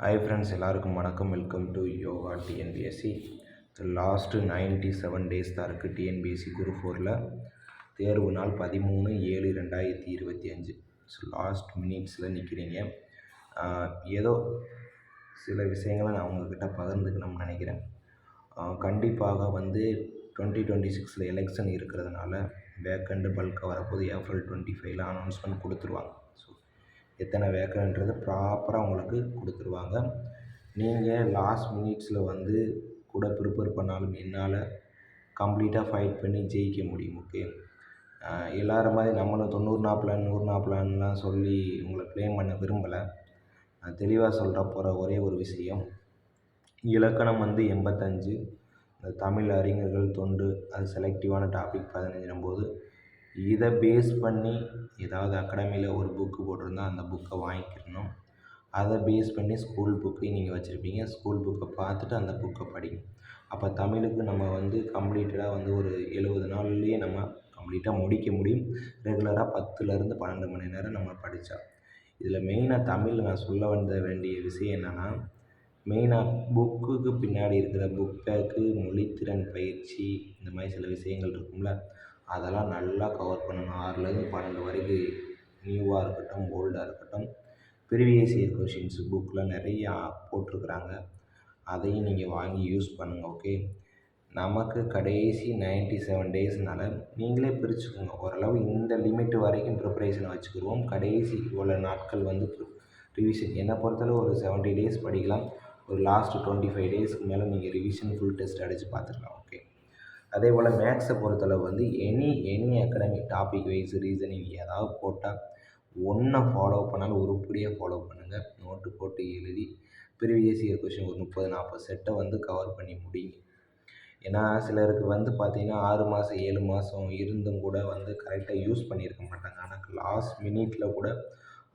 Hi friends, எல்லாருக்கும் வணக்கம். Welcome to yoga TNPSC. Last 97 days தான் இருக்குது டிஎன்பிஎஸ்சி குரூப் 4ல். தேர்வு நாள் 13/7/2025. ஸோ லாஸ்ட் மினிட்ஸில் நிற்கிறீங்க. ஏதோ சில விஷயங்களை நான் உங்கள்கிட்ட பகிர்ந்துக்கணும்னு நினைக்கிறேன். கண்டிப்பாக 2026 எலெக்ஷன் இருக்கிறதுனால வேக்கண்ட் பல்காக வரப்போது. ஏப்ரல் 25 அனௌன்ஸ்மெண்ட் கொடுத்துருவாங்க. ஸோ எத்தனை வேக்கன்ட்றது ப்ராப்பராக உங்களுக்கு கொடுத்துருவாங்க. நீங்கள் லாஸ்ட் மினிட்ஸில் கூட ப்ரிப்பேர் பண்ணாலும் என்னால் கம்ப்ளீட்டாக ஃபைட் பண்ணி ஜெயிக்க முடியும். ஓகே, எல்லோரும் மாதிரி நம்மளும் 90 பிளான் 100 பிளான்லாம் சொல்லி உங்களை க்ளைம் பண்ண விரும்பலை. நான் தெளிவாக சொல்கிற போகிற ஒரே ஒரு விஷயம், இலக்கணம் 85, இந்த தமிழ் அறிஞர்கள் தொண்டு அது செலக்டிவான டாபிக் 15 போது இதை பேஸ் பண்ணி ஏதாவது அகாடமியில் ஒரு புக்கு போட்டிருந்தா அந்த புக்கை வாங்கிக்கிறணும். அதை பேஸ் பண்ணி ஸ்கூல் புக்கையும் நீங்கள் வச்சுருப்பீங்க. ஸ்கூல் புக்கை பார்த்துட்டு அந்த புக்கை படிங்க. அப்போ தமிழுக்கு நம்ம கம்ப்ளீட்டடாக ஒரு 70 நாள்லேயே நம்ம கம்ப்ளீட்டாக முடிக்க முடியும். ரெகுலராக 10லேருந்து 12 மணி நேரம் நம்ம படித்தா. இதில் மெயினாக தமிழில் நான் சொல்ல வேண்டிய விஷயம் என்னென்னா, மெயினாக புக்குக்கு பின்னாடி இருக்கிற புக் பேக்கு, மொழித்திறன் பயிற்சி, இந்த மாதிரி சில விஷயங்கள் இருக்கும்ல, அதெல்லாம் நல்லா கவர் பண்ணணும். 6லேருந்து 12 வரைக்கும் நியூவாக இருக்கட்டும், ஓல்டாக இருக்கட்டும், ப்ரீவியஸ் இயர் கொஷின்ஸ் புக்கில் நிறையா போட்டிருக்குறாங்க. அதையும் நீங்கள் வாங்கி யூஸ் பண்ணுங்கள். ஓகே, நமக்கு கடைசி 97 டேஸ்னால் நீங்களே பிரிச்சுக்கோங்க. ஓரளவு இந்த லிமிட் வரைக்கும் ப்ரிப்பரேஷனை வச்சுக்கிடுவோம். கடைசி இவ்வளோ நாட்கள் ரிவிஷன். என்னை பொறுத்தளவு ஒரு 70 டேஸ் படிக்கலாம். ஒரு லாஸ்ட்டு 25 டேஸ்க்கு மேலே நீங்கள் ரிவிஷன் ஃபுல் டெஸ்ட் அடித்து பார்த்துக்கலாம். ஓகே, அதே போல் மேக்ஸை பொறுத்தளவு any academic topic wise reasoning ஏதாவது போட்டால் ஒன்றை ஃபாலோ பண்ணாலும் உருப்படியாக ஃபாலோ பண்ணுங்கள். நோட்டு போட்டு எழுதி ப்ரீவியஸ் இயர் கொஷின் ஒரு 30-40 செட்டை கவர் பண்ணி முடியுங்க. ஏன்னா சிலருக்கு பார்த்தீங்கன்னா 6 மாதம் 7 மாதம் இருந்தும் கூட கரெக்டாக யூஸ் பண்ணியிருக்க மாட்டாங்க. ஆனால் லாஸ்ட் மினிட்ல கூட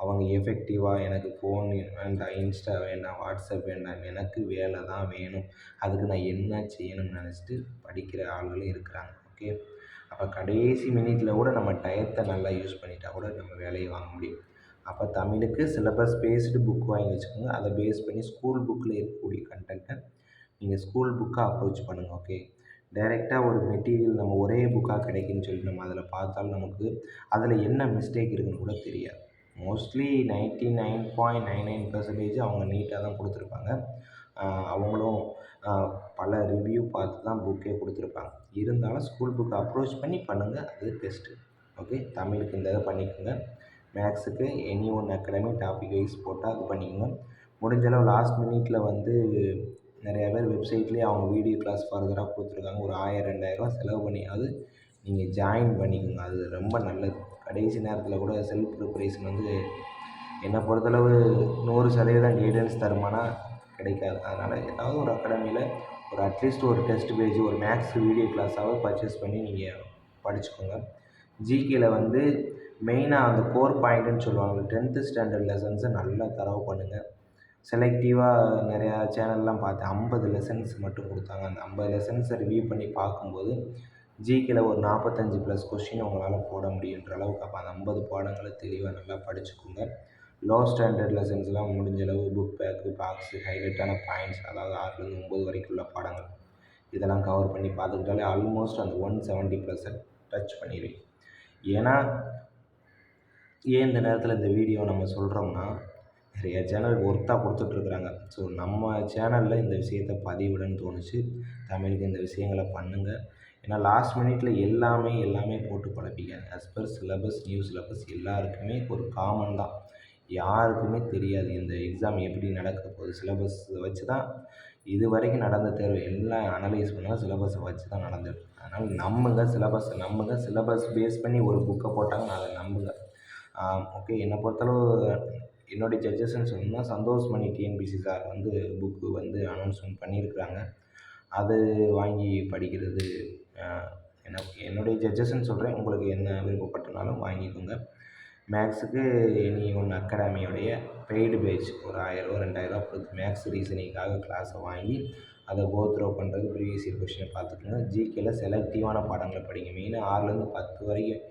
அவங்க எஃபெக்டிவாக எனக்கு ஃபோன் வேண்டாம், இன்ஸ்டா வேண்டாம், வாட்ஸ்அப் வேண்டாம், எனக்கு வேலை தான் வேணும், அதுக்கு நான் என்ன செய்யணும்னு நினச்சிட்டு படிக்கிற ஆளுகளும் இருக்கிறாங்க. ஓகே, அப்போ கடைசி மினிட்ல கூட நம்ம டயத்தை நல்லா யூஸ் பண்ணிட்டா கூட நம்ம வேலையை வாங்க முடியும். அப்போ தமிழுக்கு சிலபஸ் பேஸ்டு புக் வாங்கி வச்சுக்கோங்க. அதை பேஸ் பண்ணி ஸ்கூல் புக்கில் இருக்கக்கூடிய கண்டென்ட்டை நீங்கள் ஸ்கூல் புக்காக அப்ரோச் பண்ணுங்கள். ஓகே, டைரெக்டாக ஒரு மெட்டீரியல் நம்ம ஒரே புக்காக கிடைக்குன்னு சொல்லி நம்ம அதில் பார்த்தாலும் நமக்கு அதில் என்ன மிஸ்டேக் இருக்குன்னு கூட தெரியாது. மோஸ்ட்லி 99.99% அவங்க நீட்டாக தான் கொடுத்துருப்பாங்க. அவங்களும் பல ரிவ்யூ பார்த்து தான் புக்கே கொடுத்துருப்பாங்க. இருந்தாலும் ஸ்கூல் புக்கை அப்ரோச் பண்ணி பண்ணுங்கள், அது பெஸ்ட்டு. ஓகே, தமிழுக்கு இந்த இதை பண்ணிக்கோங்க. மேக்ஸுக்கு any one academy topic wise போட்டால் அது பண்ணிக்கோங்க. முடிஞ்சளவு லாஸ்ட் மினிட்ல நிறையா பேர் வெப்சைட்லேயே அவங்க வீடியோ கிளாஸ் ஃபர்தராக கொடுத்துருக்காங்க. ஒரு 1000-2000 செலவு பண்ணியாவது நீங்கள் ஜாயின் பண்ணிக்கோங்க. அது ரொம்ப நல்லது. கடைசி நேரத்தில் கூட செல்ஃப் ப்ரிப்பரேஷன் என்னை பொறுத்தளவு 100% கைடன்ஸ் தருமானா கிடைக்காது. அதனால் ஏதாவது ஒரு அகாடமியில் ஒரு அட்லீஸ்ட் ஒரு டெஸ்ட் பேஜ், ஒரு மேக்ஸ் வீடியோ கிளாஸாவது பர்ச்சேஸ் பண்ணி நீங்கள் படிச்சுக்கோங்க. ஜிகேயில் மெயினாக அந்த கோர் பாயிண்ட்டுன்னு சொல்லுவாங்க, 10th ஸ்டாண்டர்ட் லெசன்ஸை நல்லா தரவு பண்ணுங்கள். செலக்டிவாக நிறையா சேனல்லாம் பார்த்தேன், 50 லெசன்ஸ் மட்டும் கொடுத்தாங்க. அந்த 50 லெசன்ஸை ரிவ்யூ பண்ணி பார்க்கும்போது ஜிகேயில் ஒரு 45+ கொஷின் உங்களால் போட முடியுன்ற அளவுக்கு. அப்போ அந்த 50 பாடங்களை தெளிவாக நல்லா படிச்சுக்கோங்க. லோ ஸ்டாண்டர்ட் லெசன்ஸ்லாம் முடிஞ்சளவு புக் பேக்கு, பாக்ஸு, ஹைலைட்டான பாயிண்ட்ஸ், அதாவது 6லேருந்து 9 வரைக்கும் உள்ள பாடங்கள் இதெல்லாம் கவர் பண்ணி பார்த்துக்கிட்டாலே ஆல்மோஸ்ட் அந்த 170+ டச் பண்ணிடுவீங்க. ஏன்னா ஏன் இந்த நேரத்தில் இந்த வீடியோ நம்ம சொல்கிறோம்னா, நிறைய சேனல் ஒர்த்தாக கொடுத்துட்ருக்குறாங்க. ஸோ நம்ம சேனலில் இந்த விஷயத்தை பதிவிடன்னு தோணுச்சு. தமிழுக்கு இந்த விஷயங்களை பண்ணுங்கள். ஏன்னா லாஸ்ட் மினிட்ல எல்லாமே போட்டு குழப்பிக்காங்க. As per syllabus, new syllabus எல்லாருக்குமே ஒரு காமன் தான். யாருக்குமே தெரியாது இந்த எக்ஸாம் எப்படி நடக்க போகுது. சிலபஸ் வச்சு தான் இது வரைக்கும் நடந்த தேர்வு எல்லாம் அனலைஸ் பண்ணால் சிலபஸை வச்சு தான் நடந்துருக்கு. அதனால் நம்புங்க. சிலபஸ் பேஸ் பண்ணி ஒரு புக்கை போட்டாங்கன்னா அதை நம்புங்க. ஓகே, என்னை பொறுத்தளவு என்னுடைய ஜட்ஜஸ்ன்னு சொல்லணும்னா சந்தோஷ்மணி டிஎன்பிசி சார் புக்கு அனௌன்ஸ்மெண்ட் பண்ணியிருக்கிறாங்க. அது வாங்கி படிக்கிறது என்னுடைய ஜட்ஜஸ்ன்னு சொல்கிறேன். உங்களுக்கு என்ன விருப்பப்பட்டனாலும் வாங்கிக்கோங்க. மேக்ஸுக்கு எனி ஒன் அகாடமியோடைய பெய்டு பேட்ச் ஒரு 1000 2000 கொடுத்து மேக்ஸ் ரீசனிங்காக கிளாஸை வாங்கி அதை த்ரோ பண்ணுறது, ப்ரீவியஸ் இயர் கொஷினை பார்த்துக்கோங்க. ஜிகேயில் செலக்டிவான பாடங்களை படிங்க. மெயினாக 6லேருந்து 10 வரைக்கும்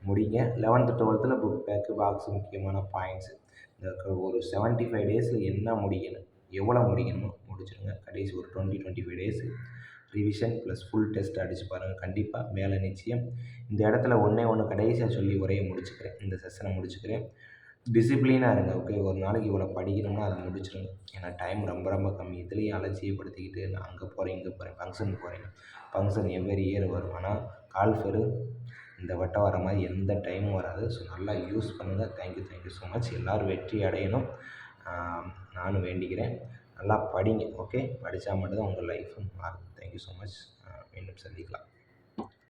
முடிங்க. 11th 12th book bag, box, முக்கியமான பாயிண்ட்ஸு, இந்த ஒரு 75 டேஸில் என்ன முடிக்கணும் எவ்வளோ முடிக்கணுமோ முடிச்சிடுங்க. கடைசி ஒரு 25 days revision plus full test அடித்து பாருங்கள். கண்டிப்பாக வேலை நிச்சயம். இந்த இடத்துல ஒன்றே ஒன்று கடைசியாக சொல்லி உரையை முடிச்சுக்கிறேன். இந்த செஷனை முடிச்சுக்கிறேன். டிசிப்ளினாக இருங்க. ஓகே, ஒரு நாளைக்கு இவ்வளோ படிக்கணும்னா அதை முடிச்சிடுங்க. ஏன்னா டைம் ரொம்ப ரொம்ப கம்மி. இதுலேயும் அலட்சியப்படுத்திக்கிட்டு நான் அங்கே போகிறேன் இங்கே போகிறேன் ஃபங்க்ஷனுக்கு போகிறேன். ஃபங்க்ஷன் எவ்ரி இயர் வரும். ஆனால் கால்ஃபெரு இந்த வட்டம் வர மாதிரி எந்த டைமும் வராது. ஸோ நல்லா யூஸ் பண்ணுங்கள். Thank you so much. எல்லோரும் வெற்றி அடையணும் நானும் வேண்டிக்கிறேன். நல்லா படிங்க. ஓகே, படித்தா மட்டும்தான் உங்கள் லைஃப்பும் மாறும். Thank you so much. மீண்டும் சந்திக்கலாம்.